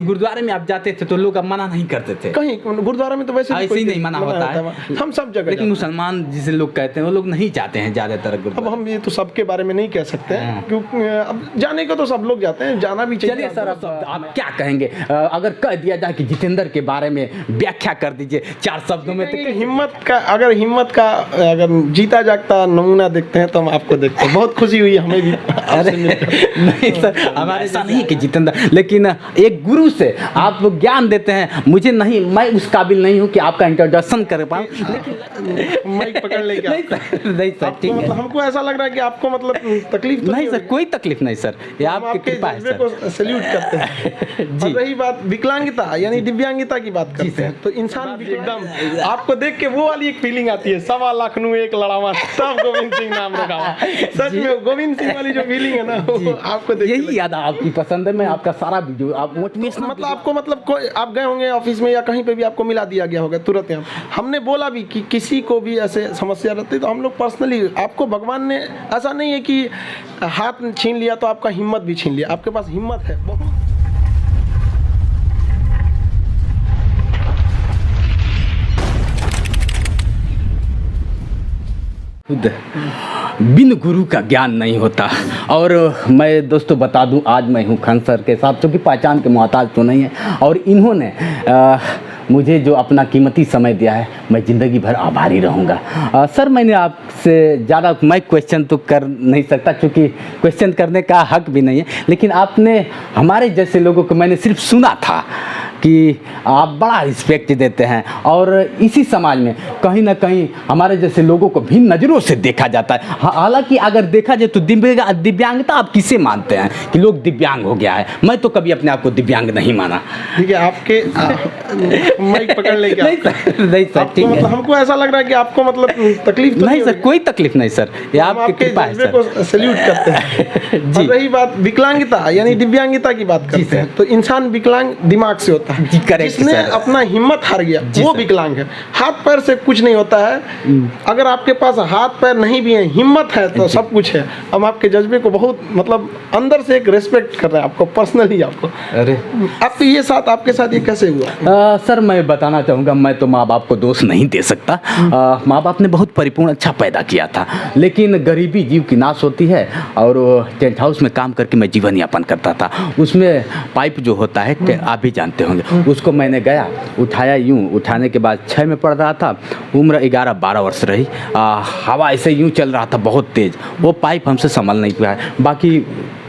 गुरुद्वारे में आप जाते थे तो लोग अब मना नहीं करते थे। कहीं गुरुद्वारा में तो वैसे भी ऐसे ही कोई नहीं मना होता है, हम सब जगह लेकिन मुसलमान जिसे लोग कहते हैं वो लोग नहीं जाते हैं ज्यादातर अब गुरुद्वारे। हम ये तो सबके बारे में नहीं कह सकते हैं, क्योंकि अब जाने को तो सब लोग जाते हैं, जाना भी चाहिए। चलिए सर, अब आप क्या कहेंगे अगर कह दिया जाए कि जितेंद्र के बारे में व्याख्या कर दीजिए 4 शब्दों में, तो हिम्मत का अगर जीता जागता नमूना देखते हैं तो हम आपको देखते हैं, बहुत खुशी हुई हमें भी। अरे नहीं सर, हमारे ऐसा नहीं कि जितेंद्र, लेकिन एक गुरु से आप ज्ञान देते हैं, मुझे नहीं, मैं उस काबिल नहीं हूँ कि आपका इंट्रोडक्शन कर पाऊँ, लेकिन माइक पकड़ ले क्या? नहीं सर ठीक है। हमको ऐसा लग रहा है कि आपको मतलब तकलीफ तो नहीं सर, कोई तकलीफ नहीं सर, ये आपकी कृपा है सर। को सैल्यूट करते हैं। और रही बात विकलांगता यानी दिव्यांगता की बात करते हैं, तो इंसान भी एकदम आपको देख के वो वाली एक फीलिंग आती है, 1.25 लाख नू एक लड़ावा तब गोविंद सिंह नाम रखा हुआ। सच में गोविंद सिंह वाली जो फीलिंग है ना, वो आपको देख यही याद आपकी पसंद है। मैं आपका सारा वीडियो आप मोटिवेशनल मतलब आपको मतलब कोई आप गए होंगे ऑफिस में या कहीं पे भी आपको मिला दिया गया होगा तुरंत यहाँ। हमने बोला भी कि किसी को भी ऐसे समस्या रहती है तो हम लोग पर्सनली आपको भगवान ने ऐसा नहीं है कि हाथ छीन लिया तो आपका हिम्मत भी छीन लिया, आपके पास हिम्मत है बहुत। बिन गुरु का ज्ञान नहीं होता। और मैं दोस्तों बता दूं, आज मैं हूं खान सर के साथ, जो कि पहचान के मोहताज तो नहीं है, और इन्होंने मुझे जो अपना कीमती समय दिया है, मैं ज़िंदगी भर आभारी रहूँगा। सर मैंने आपसे ज़्यादा मैं क्वेश्चन तो कर नहीं सकता, क्योंकि क्वेश्चन करने का हक भी नहीं है, लेकिन आपने हमारे जैसे लोगों को मैंने सिर्फ सुना था कि आप बड़ा रिस्पेक्ट देते हैं, और इसी समाज में कहीं ना कहीं हमारे जैसे लोगों को भिन्न नज़रों से देखा जाता है। हालांकि अगर देखा जाए तो दिव्यांगता आप किसे मानते हैं कि लोग दिव्यांग हो गया है? मैं तो कभी अपने आप को दिव्यांग नहीं माना। ठीक है, आपके माइक पकड़ ले क्या? नहीं सर ठीक है। मतलब हमको ऐसा लग रहा है कि आपको मतलब तकलीफ तो नहीं सर, कोई तकलीफ नहीं सर, ये आपकी कृपा है सर। को सैल्यूट करते हैं। जी। और रही बात विकलांगता यानी दिव्यांगता की बात करते हैं, तो इंसान विकलांग दिमाग से होता है। जिसने अपना हिम्मत हार गया वो विकलांग है। हाथ पैर से कुछ नहीं होता है, अगर आपके पास हाथ पैर नहीं भी है, हिम्मत है तो सब कुछ है। हम आपके जज्बे को बहुत मतलब अंदर से एक रेस्पेक्ट कर रहे हैं आपको पर्सनली। आपको अरे आपके ये साथ आपके साथ ये कैसे हुआ? सर मैं बताना चाहूँगा, मैं तो माँ बाप को दोष नहीं दे सकता। माँ बाप ने बहुत परिपूर्ण अच्छा पैदा किया था, लेकिन गरीबी जीव की नाश होती है, और टेंट हाउस में काम करके मैं जीवन यापन करता था। उसमें पाइप जो होता है आप भी जानते होंगे, उसको मैंने गया उठाया, यूँ उठाने के बाद 6 में पड़ रहा था, उम्र 11-12 वर्ष रही। हवा ऐसे यूँ चल रहा था बहुत तेज़, वो पाइप हमसे संभल नहीं पाया। बाकी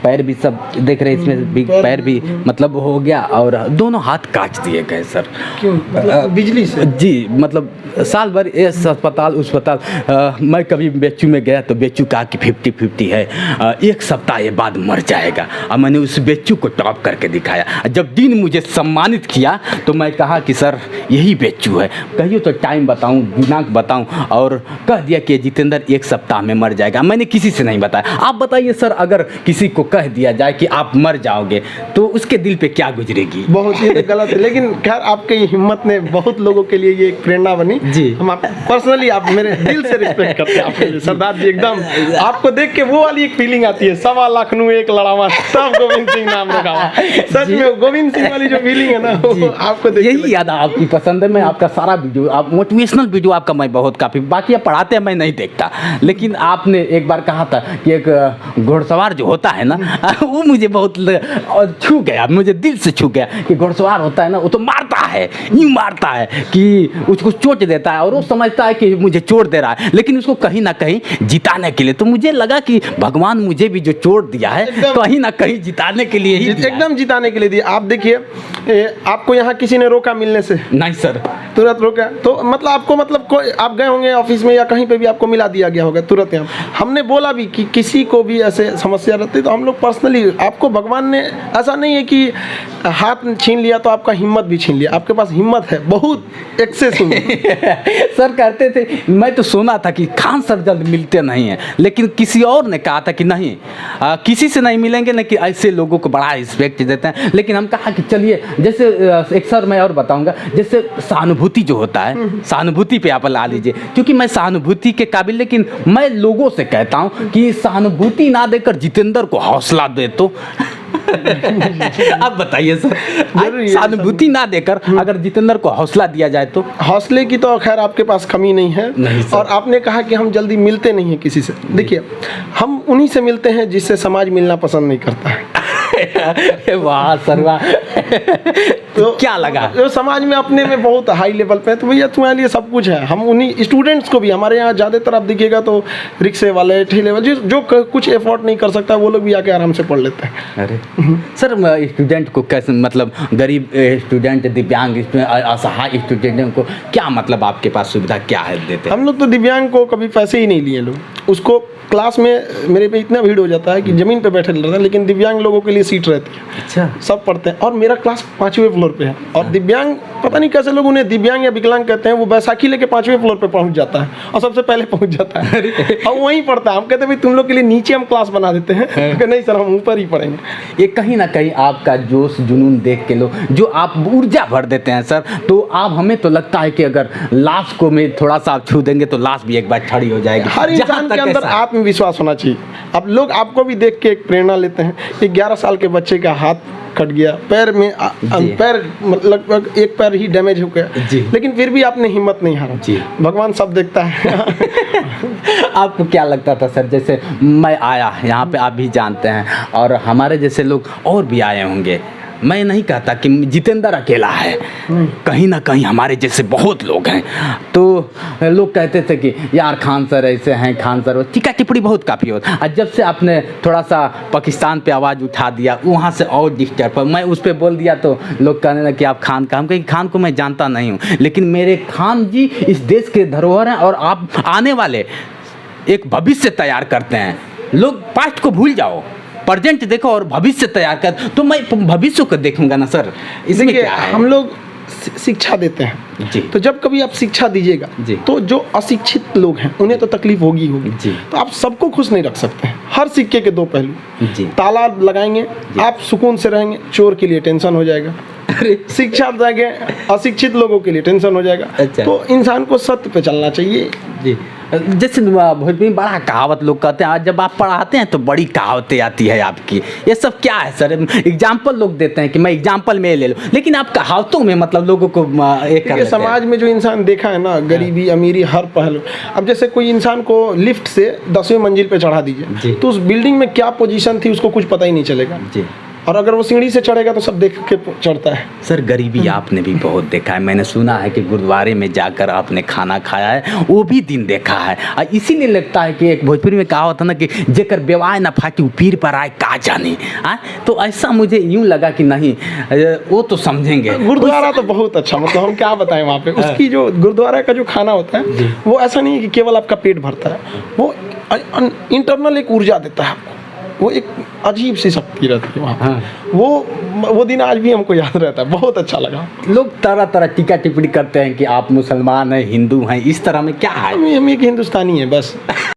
पैर भी सब देख रहे, इसमें भी पैर भी मतलब हो गया, और दोनों हाथ काट दिए गए सर। क्यों? मतलब बिजली से? जी, मतलब साल भर इस अस्पताल उस अस्पताल। मैं कभी बेचू में गया तो बेचू कहा कि 50-50 है, 1 सप्ताह ये बाद मर जाएगा, और मैंने उस बेचू को टॉप करके दिखाया। जब दिन मुझे सम्मानित किया तो मैं कहा कि सर यही बेचू है, कहिए तो टाइम बताऊं, दिनांक बताऊं, और कह दिया कि जितेंद्र 1 सप्ताह में मर जाएगा। मैंने किसी से नहीं बताया। आप बताइए सर, अगर किसी को कह दिया जाए कि आप मर जाओगे तो उसके दिल पे क्या गुजरेगी? बहुत ही गलत है, लेकिन खैर आपके हिम्मत ने बहुत लोगों के लिए ये एक प्रेरणा बनी जी। हम आप पर्सनली आप मेरे दिल से रिस्पेक्ट करते हैं आपके सरदार जी। एकदम आपको देख के वो वाली एक फीलिंग आती है, 1.25 लाख नू एक लड़ावा तब गोविंद सिंह नाम रखा हुआ। सच में गोविंद सिंह वाली जो फीलिंग है ना, वो आपको देख यही याद आपकी पसंद है। मैं आपका सारा वीडियो, आप मोटिवेशनल वीडियो आपका मैं बहुत काफ़ी, बाकी आप पढ़ाते हैं मैं नहीं देखता, लेकिन आपने एक बार कहा था कि एक घुड़सवार जो होता है ना, वो मुझे बहुत छू गया, मुझे दिल से छू गया कि घुड़सवार होता है ना, वो तो मारता है, यूँ मारता है कि उसको चोट देता है, और वो समझता है कि मुझे चोट दे रहा है, लेकिन उसको कहीं ना कहीं जिताने के लिए। तो मुझे लगा कि भगवान मुझे भी जो चोट दिया है कहीं ना कहीं जिताने के लिए ही एकदम जिताने के लिए दिया। आप देखिए, आपको यहाँ किसी ने रोका मिलने से? नहीं सर, तुरंत रोका। तो मतलब आपको मतलब कोई आप गए होंगे ऑफिस में या कहीं पे भी आपको मिला दिया गया होगा तुरंत यहाँ। हमने बोला भी कि किसी को भी ऐसे समस्या रहती है तो हम लोग पर्सनली आपको भगवान ने ऐसा नहीं है कि हाथ छीन लिया तो आपका हिम्मत भी छीन लिया, आपके पास हिम्मत है बहुत एक्सेस सर कहते थे, मैं तो सुना था कि खान सर जल्द मिलते नहीं हैं, लेकिन किसी और ने कहा था कि नहीं किसी से नहीं मिलेंगे, लेकिन ऐसे लोगों को बड़ा रिस्पेक्ट देते हैं। लेकिन हम कहा कि चलिए, जैसे एक सर मैं और बताऊंगा, जैसे सहानुभूति जो होता है, सहानुभूति पे आप ला लीजिए, क्योंकि मैं सहानुभूति के काबिल, लेकिन मैं लोगों से कहता हूं कि सहानुभूति ना देकर जितेंद्र को हौसला दे तो अब बताइए सर, जरूरी है सहानुभूति ना देकर अगर जितेंद्र को हौसला दिया जाए तो? हौसले की तो खैर आपके पास कमी नहीं है। नहीं सर। और आपने कहा कि हम जल्दी मिलते नहीं हैं किसी से। देखिए, हम उन्हीं से मिलते हैं जिससे समाज मिलना पसंद नहीं करता है। वाह सर वाह। तो क्या लगा? जो समाज में अपने में बहुत हाई लेवल पे है, तो भैया तुम्हारे लिए सब कुछ है। हम उन्हीं स्टूडेंट्स को भी, हमारे यहाँ ज़्यादातर आप देखिएगा तो रिक्शे वाले, ठेले वाले, जो कुछ एफोर्ड नहीं कर सकता वो लोग भी आके आराम से पढ़ लेते हैं। अरे सर, स्टूडेंट को कैसे, मतलब गरीब स्टूडेंट, दिव्यांग, असहाय स्टूडेंट को क्या, मतलब आपके पास सुविधा क्या है देते? हम लोग तो दिव्यांग को कभी पैसे ही नहीं लिए लोग। उसको क्लास में मेरे पे इतना भीड़ हो जाता है कि ज़मीन पे बैठे रहता है, लेकिन दिव्यांग लोगों के लिए सीट रहती है। अच्छा। सब पढ़ते हैं। और मेरा क्लास 5वें फ्लोर पे है। और दिव्यांग, पता नहीं कैसे लोग उन्हें दिव्यांग या विकलांग कहते हैं, वो बैसाखी लेके 5वें फ्लोर पे पहुंच जाता है और सबसे पहले पहुंच जाता है और वहीं पढ़ता है। हम कहते हैं भाई तुम लोग के लिए नीचे हम क्लास बना देते हैं। तो नहीं सर, हम ऊपर ही पढ़ेंगे। ये कहीं ना कहीं आपका जोश जुनून देख के लोग, जो आप ऊर्जा भर देते हैं सर, तो आप, हमें तो लगता है कि अगर लाश को में थोड़ा सा आप छू देंगे तो लाश भी एक बार खड़ी हो जाएगी। हर इंसान के अंदर आत्मविश्वास होना चाहिए। अब लोग आपको भी देख के एक प्रेरणा लेते हैं। एक 11 साल के बच्चे का हाथ कट गया, पैर में पैर लगभग एक पैर ही डैमेज हो गया, लेकिन फिर भी आपने हिम्मत नहीं हारा। भगवान सब देखता है। आपको क्या लगता था सर, जैसे मैं आया यहाँ पे, आप भी जानते हैं, और हमारे जैसे लोग और भी आए होंगे, मैं नहीं कहता कि जितेंद्र अकेला है, कहीं ना कहीं हमारे जैसे बहुत लोग हैं। तो लोग कहते थे कि यार खान सर ऐसे हैं, खान सर, टीका टिप्पणी बहुत काफ़ी होता। और जब से आपने थोड़ा सा पाकिस्तान पे आवाज़ उठा दिया, वहाँ से और डिस्टर्ब, मैं उस पर बोल दिया तो लोग कहने लगे कि आप खान का। हम कहें खान को मैं जानता नहीं हूँ, लेकिन मेरे खान जी इस देश के धरोहर हैं और आप आने वाले एक भविष्य तैयार करते हैं। लोग पास्ट को भूल जाओ, प्रेजेंट देखो और भविष्य तैयार कर। तो मैं भविष्य को देखूंगा ना सर। इसमें क्या है? हम लोग शिक्षा देते हैं जी। तो जब कभी आप शिक्षा दीजिएगा तो जो अशिक्षित लोग हैं उन्हें तो तकलीफ होगी जी। तो आप सबको खुश नहीं रख सकते हैं। हर सिक्के के दो पहलू जी। ताला लगाएंगे आप सुकून से रहेंगे, चोर के लिए टेंशन हो जाएगा। शिक्षा देंगे अशिक्षित लोगों के लिए टेंशन हो जाएगा। अच्छा। तो इंसान को सत्य पे चलना चाहिए जी। जैसे भोजपुरी में बड़ा कहावत लोग कहते हैं, आज जब आप पढ़ाते हैं तो बड़ी कहावतें आती है आपकी, ये सब क्या है सर? एग्जाम्पल लोग देते हैं कि मैं एग्जाम्पल में ले लूँ, लेकिन आप कहावतों में मतलब लोगों को एक कर समाज में जो इंसान देखा है ना, गरीबी अमीरी हर पहलू। अब जैसे कोई इंसान को लिफ्ट से 10वें मंजिल पे चढ़ा दीजिए तो उस बिल्डिंग में क्या पोजीशन थी उसको कुछ पता ही नहीं चलेगा जी। और अगर वो सीढ़ी से चढ़ेगा तो सब देख के चढ़ता है। सर गरीबी आपने भी बहुत देखा है, मैंने सुना है कि गुरुद्वारे में जाकर आपने खाना खाया है, वो भी दिन देखा है। और इसीलिए लगता है कि एक भोजपुरी में कहा होता ना कि जेकर बेवाय ना फाटी पीर पर आए का जाने। तो ऐसा मुझे यूँ लगा कि नहीं, वो तो समझेंगे। गुरुद्वारा तो बहुत अच्छा, मतलब हम क्या बताएं वहाँ पे उसकी जो गुरुद्वारा का जो खाना होता है वो ऐसा नहीं है कि केवल आपका पेट भरता है, वो इंटरनल एक ऊर्जा देता है आपको, वो एक अजीब सी शक्ति रहती है वहाँ। हाँ। वो दिन आज भी हमको याद रहता है, बहुत अच्छा लगा। लोग तरह तरह टीका टिप्पणी करते हैं कि आप मुसलमान हैं, हिंदू हैं, इस तरह में क्या है? हम एक हिंदुस्तानी हैं बस।